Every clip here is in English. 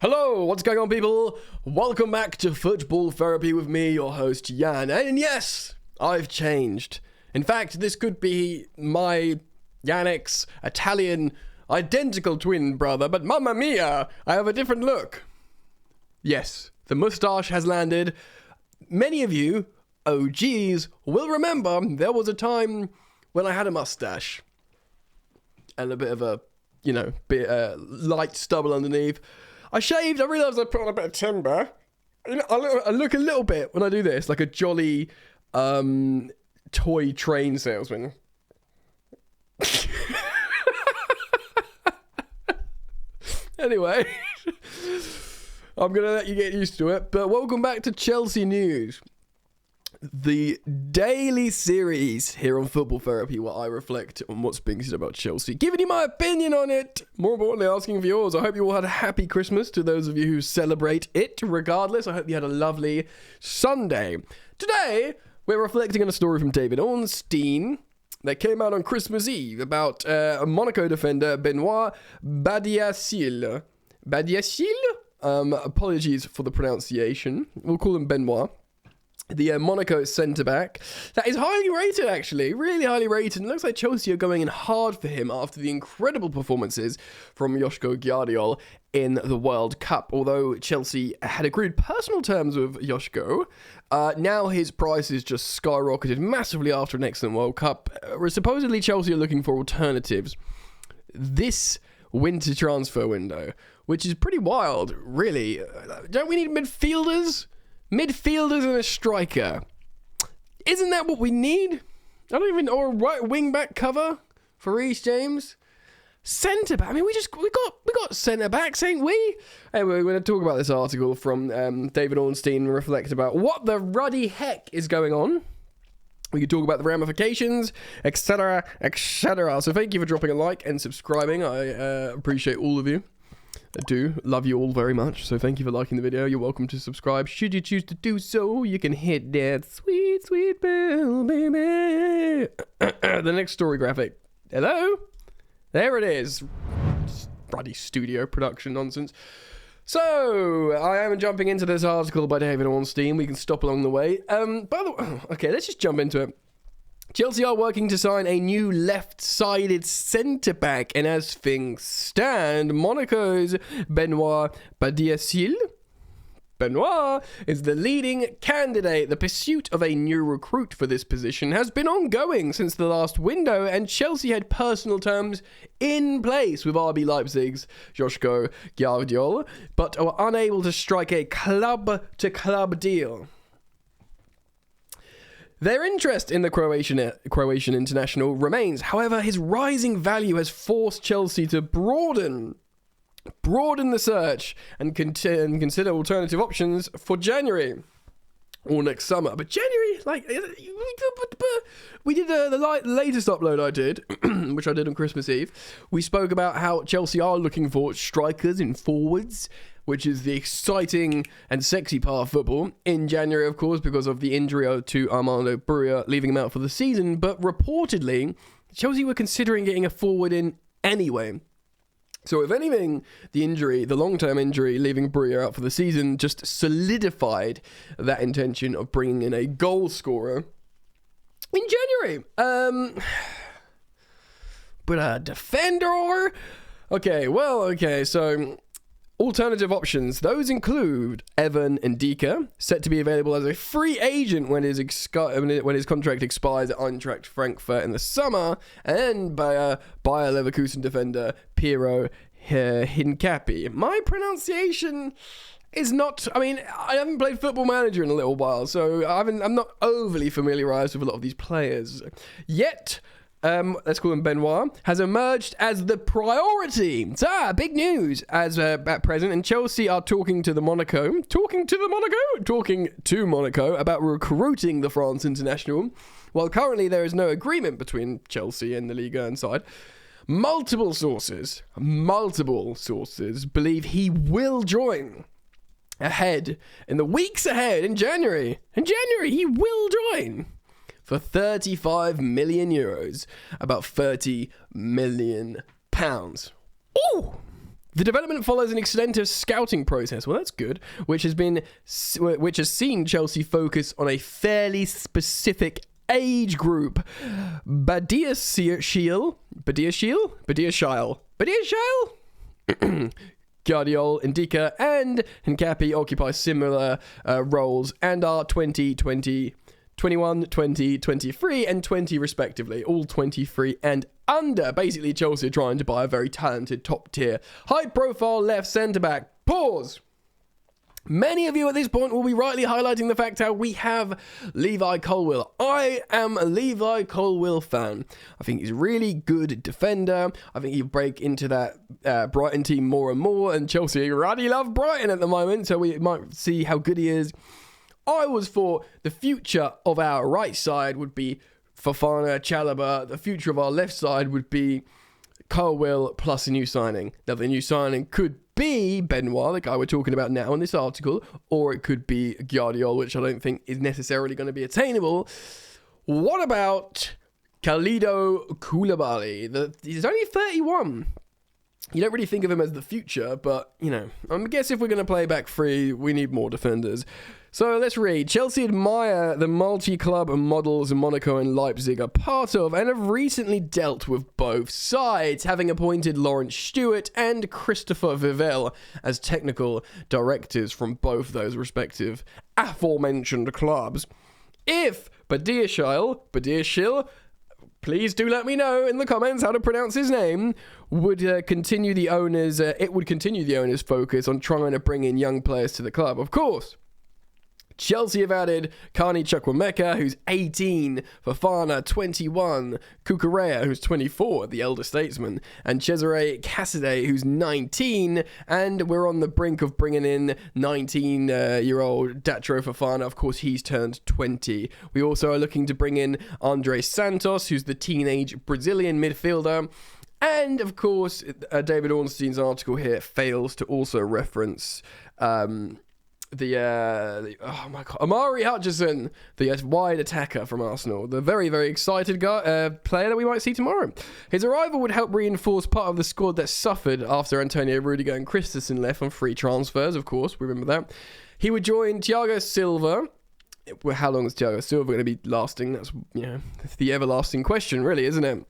Hello, what's going on, people? Welcome back to Football Therapy with me, your host, Jan. And yes, I've changed. In fact, this could be my Yannick's Italian identical twin brother, but mamma mia, I have a different look. Yes, the moustache has landed. Many of you, OGs, will remember there was a time when I had a mustache and a bit of a, light stubble underneath. I shaved, I realised I put on a bit of timber. I look a little bit, when I do this, like a jolly toy train salesman. Anyway, I'm going to let you get used to it. But welcome back to Chelsea News, the daily series here on Football Therapy where I reflect on what's being said about Chelsea, giving you my opinion on it, more importantly asking for yours. I hope you all had a happy Christmas to those of you who celebrate it. Regardless, I hope you had a lovely Sunday. Today, we're reflecting on a story from David Ornstein that came out on Christmas Eve about Monaco defender Benoit Badiashile. Apologies for the pronunciation. We'll call him Benoit. The Monaco centre-back that is highly rated, actually, really highly rated. It looks like Chelsea are going in hard for him after the incredible performances from Joško Gvardiol in the World Cup. Although Chelsea had agreed personal terms with Joško, now his price is just skyrocketed massively after an excellent World Cup. Supposedly Chelsea are looking for alternatives this winter transfer window, which is pretty wild, really. Don't we need midfielders? Midfielders and a striker. Isn't that what we need? Or a right wing back cover for Reece James. Centre back. I mean, we got centre backs, ain't we? Anyway, we're going to talk about this article from David Ornstein and reflect about what the ruddy heck is going on. We can talk about the ramifications, etc., etc. So thank you for dropping a like and subscribing. I appreciate all of you. I do love you all very much, so thank you for liking the video. You're welcome to subscribe. Should you choose to do so, you can hit that sweet, sweet bell, baby. The next story graphic. Hello? There it is. Bloody studio production nonsense. So, I am jumping into this article by David Ornstein. We can stop along the way. By the way, okay, let's just jump into it. Chelsea are working to sign a new left-sided centre-back, and as things stand, Monaco's Benoit Badiashile is the leading candidate. The pursuit of a new recruit for this position has been ongoing since the last window, and Chelsea had personal terms in place with RB Leipzig's Joško Gvardiol, but were unable to strike a club-to-club deal. Their interest in the Croatian international remains. However, his rising value has forced Chelsea to broaden the search and consider alternative options for January or next summer. But January, we did the latest upload I did, which I did on Christmas Eve. We spoke about how Chelsea are looking for strikers and forwards, which is the exciting and sexy part of football, in January, of course, because of the injury to Armando Broja, leaving him out for the season. But reportedly, Chelsea were considering getting a forward in anyway. So if anything, the long-term injury, leaving Broja out for the season, just solidified that intention of bringing in a goal scorer in January. But a defender? Okay, so alternative options. Those include Evan Ndika, set to be available as a free agent when his contract expires at Eintracht Frankfurt in the summer, and Bayer Leverkusen defender Piero Hincapié. My pronunciation is not... I haven't played Football Manager in a little while, so I'm not overly familiarised with a lot of these players. Yet... let's call him Benoit, has emerged as the priority. So, big news as at present, and Chelsea are talking to Monaco about recruiting the France international. While currently there is no agreement between Chelsea and the Ligue 1 side, multiple sources believe he will join in the weeks ahead in January. In January, he will join. For 35 million euros, about 30 million pounds. Ooh, The development follows an extensive scouting process. Well, that's good, which has seen Chelsea focus on a fairly specific age group. Badiashile, Guardiola, Ndika, and Nkapi occupy similar roles and are 20, 21, 20, 23, and 20 respectively, all 23 and under. Basically, Chelsea are trying to buy a very talented, top-tier, high-profile left centre-back. Pause. Many of you at this point will be rightly highlighting the fact how we have Levi Colwill. I am a Levi Colwill fan. I think he's a really good defender. I think he'll break into that Brighton team more and more, and Chelsea really love Brighton at the moment, so we might see how good he is. I was for the future of our right side would be Fofana, Chalobah. The future of our left side would be Colwill plus a new signing. Now, the new signing could be Benoit, the guy we're talking about now in this article, or it could be Guardiola, which I don't think is necessarily going to be attainable. What about Kalidou Koulibaly? He's only 31. You don't really think of him as the future, but, you know, I guess if we're going to play back three, we need more defenders. So let's read. Chelsea admire the multi-club models Monaco and Leipzig are part of and have recently dealt with both sides, having appointed Lawrence Stewart and Christopher Vivell as technical directors from both those respective aforementioned clubs. If Badiashile, please do let me know in the comments how to pronounce his name, would continue the owners' focus on trying to bring in young players to the club. Of course, Chelsea have added Carney Chukwuemeka, who's 18, Fofana, 21, Cucurella, who's 24, the elder statesman, and Cesare Cassidy, who's 19, and we're on the brink of bringing in 19-year-old Datro Fofana. Of course, he's turned 20. We also are looking to bring in Andre Santos, who's the teenage Brazilian midfielder. And, of course, David Ornstein's article here fails to also reference Amari Hutchison, the wide attacker from Arsenal, the very, very excited player that we might see tomorrow. His arrival would help reinforce part of the squad that suffered after Antonio Rudiger and Christensen left on free transfers, of course, we remember that. He would join Thiago Silva. Well, how long is Thiago Silva going to be lasting? That's, the everlasting question, really, isn't it?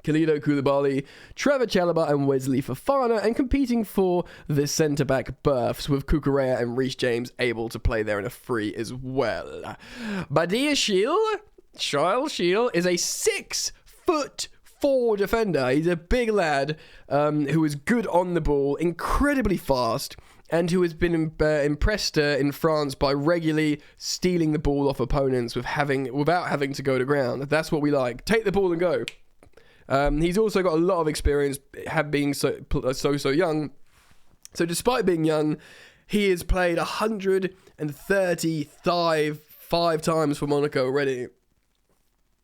Kalidou Koulibaly, Trevor Chalobah and Wesley Fofana, and competing for the centre-back berths with Cucurella and Reece James able to play there in a free as well. Badiashile is a 6'4" defender. He's a big lad who is good on the ball, incredibly fast, and who has been impressed in France by regularly stealing the ball off opponents without having to go to ground. That's what we like. Take the ball and go. He's also got a lot of experience, being so young. So despite being young, he has played 135 times for Monaco already.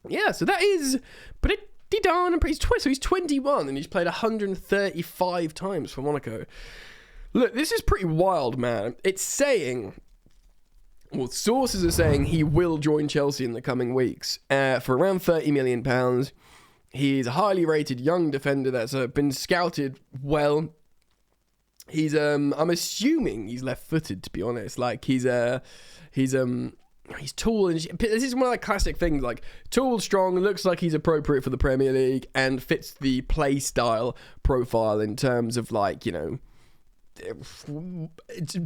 Yeah, so that is pretty darn impressive. So he's 21 and he's played 135 times for Monaco. Look, this is pretty wild, man. It's saying, well, sources are saying he will join Chelsea in the coming weeks for around £30 million. He's a highly rated young defender that's been scouted well. He's I'm assuming he's left-footed, to be honest. Like he's tall, and this is one of the classic things. Like tall, strong, looks like he's appropriate for the Premier League and fits the play style profile in terms of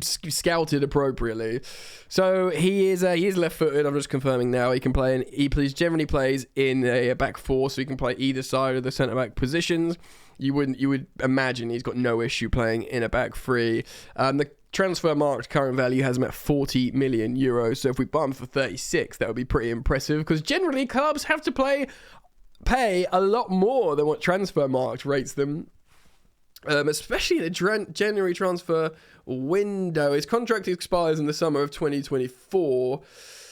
scouted appropriately. So he is left-footed. I'm just confirming now. He can play generally plays in a back four, so he can play either side of the centre-back positions. You would imagine he's got no issue playing in a back three. The transfer market current value has him at €40 million. So if we buy him for 36, that would be pretty impressive, because generally clubs have to pay a lot more than what transfer market rates them. Especially the January transfer window. His contract expires in the summer of 2024.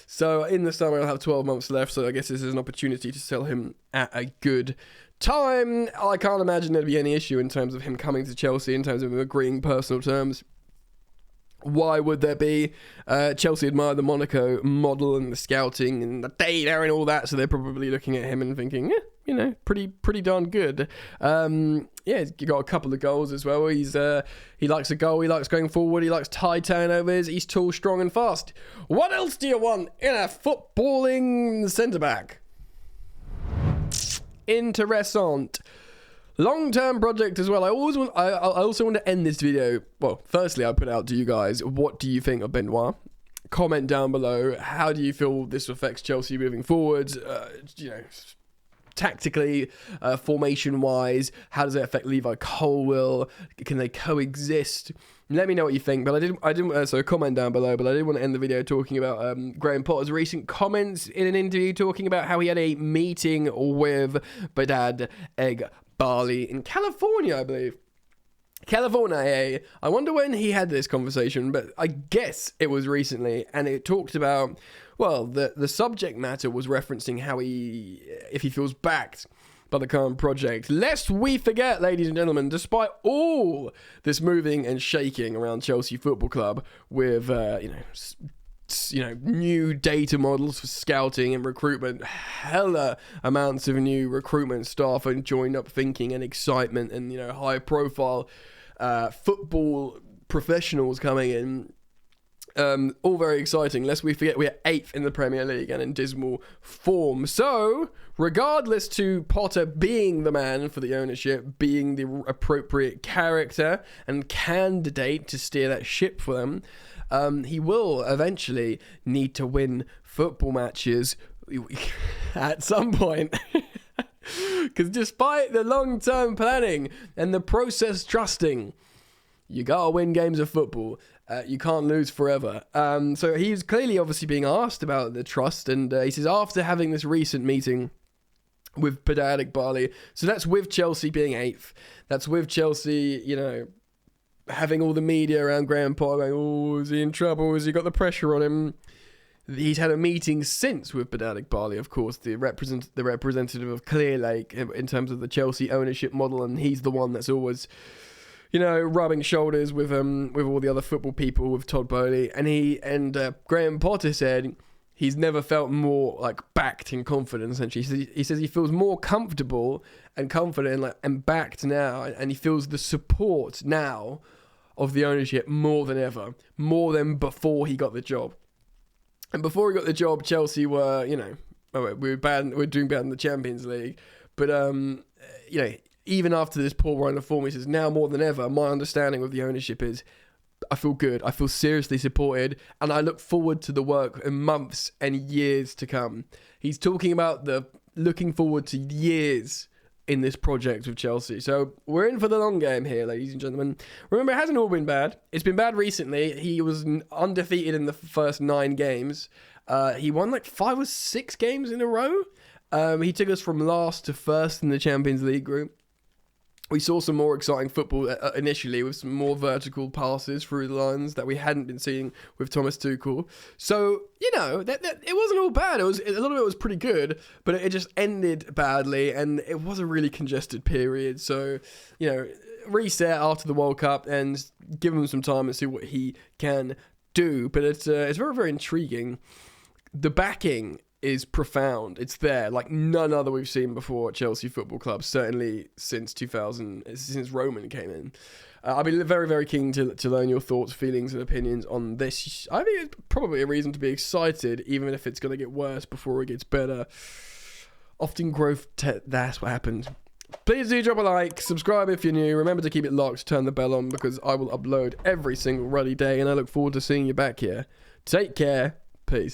So in the summer, he'll have 12 months left. So I guess this is an opportunity to sell him at a good time. I can't imagine there'd be any issue in terms of him coming to Chelsea, in terms of him agreeing personal terms Why would there be? Chelsea admire the Monaco model and the scouting and the data and all that, so they're probably looking at him and thinking, yeah, you know, pretty darn good. Yeah, he's got a couple of goals as well. He likes a goal, he likes going forward, he likes tight turnovers, he's tall, strong and fast. What else do you want in a footballing centre-back? Interessant. Long-term project as well. I also want to end this video. Well, firstly, I put out to you guys, what do you think of Benoit? Comment down below. How do you feel this affects Chelsea moving forward? You know, tactically, formation-wise, how does it affect Levi Colwill? Can they coexist? Let me know what you think. But I didn't. So comment down below. But I did want to end the video talking about Graham Potter's recent comments in an interview, talking about how he had a meeting with Badiashile in California, I believe. California, eh? I wonder when he had this conversation, but I guess it was recently, and it talked about, well, the subject matter was referencing how if he feels backed by the current project. Lest we forget, ladies and gentlemen, despite all this moving and shaking around Chelsea Football Club with, new data models for scouting and recruitment, hella amounts of new recruitment staff and joined up thinking and excitement and, high profile football professionals coming in. All very exciting. Lest we forget, we're 8th in the Premier League and in dismal form. So, regardless to Potter being the man for the ownership, being the appropriate character and candidate to steer that ship for them, he will eventually need to win football matches at some point. Because despite the long-term planning and the process trusting, you gotta win games of football. You can't lose forever. So he's clearly obviously being asked about the trust, and he says after having this recent meeting with Badiashile, so that's with Chelsea being 8th, that's with Chelsea, having all the media around Graham Potter going, oh, is he in trouble? Has he got the pressure on him? He's had a meeting since with Badiashile, of course, the representative of Clear Lake in terms of the Chelsea ownership model, and he's the one that's always, rubbing shoulders with all the other football people, with Todd Bowley, and Graham Potter said he's never felt more backed and confident. Essentially, he says he feels more comfortable and confident and backed now, and he feels the support now of the ownership more than ever, more than before he got the job. And before he got the job, Chelsea were, we were doing bad in the Champions League, but even after this poor run of form, he says now more than ever, my understanding of the ownership is, I feel good, I feel seriously supported, and I look forward to the work in months and years to come. He's talking about looking forward to years in this project with Chelsea. So we're in for the long game here, ladies and gentlemen. Remember, it hasn't all been bad. It's been bad recently. He was undefeated in the first 9 games. He won 5 or 6 games in a row. He took us from last to first in the Champions League group. We saw some more exciting football initially, with some more vertical passes through the lines that we hadn't been seeing with Thomas Tuchel. So, it wasn't all bad. A lot of it was pretty good, but it just ended badly, and it was a really congested period. So, reset after the World Cup and give him some time and see what he can do. But it's very, very intriguing. The backing is profound. It's there like none other we've seen before at Chelsea Football Club, certainly since Roman came in. I'd be very, very keen to learn your thoughts, feelings and opinions on this. I think it's probably a reason to be excited, even if it's going to get worse before it gets better. Often growth, that's what happens. Please do drop a like, subscribe if you're new. Remember to keep it locked, turn the bell on, because I will upload every single ruddy day, and I look forward to seeing you back here. Take care. Peace.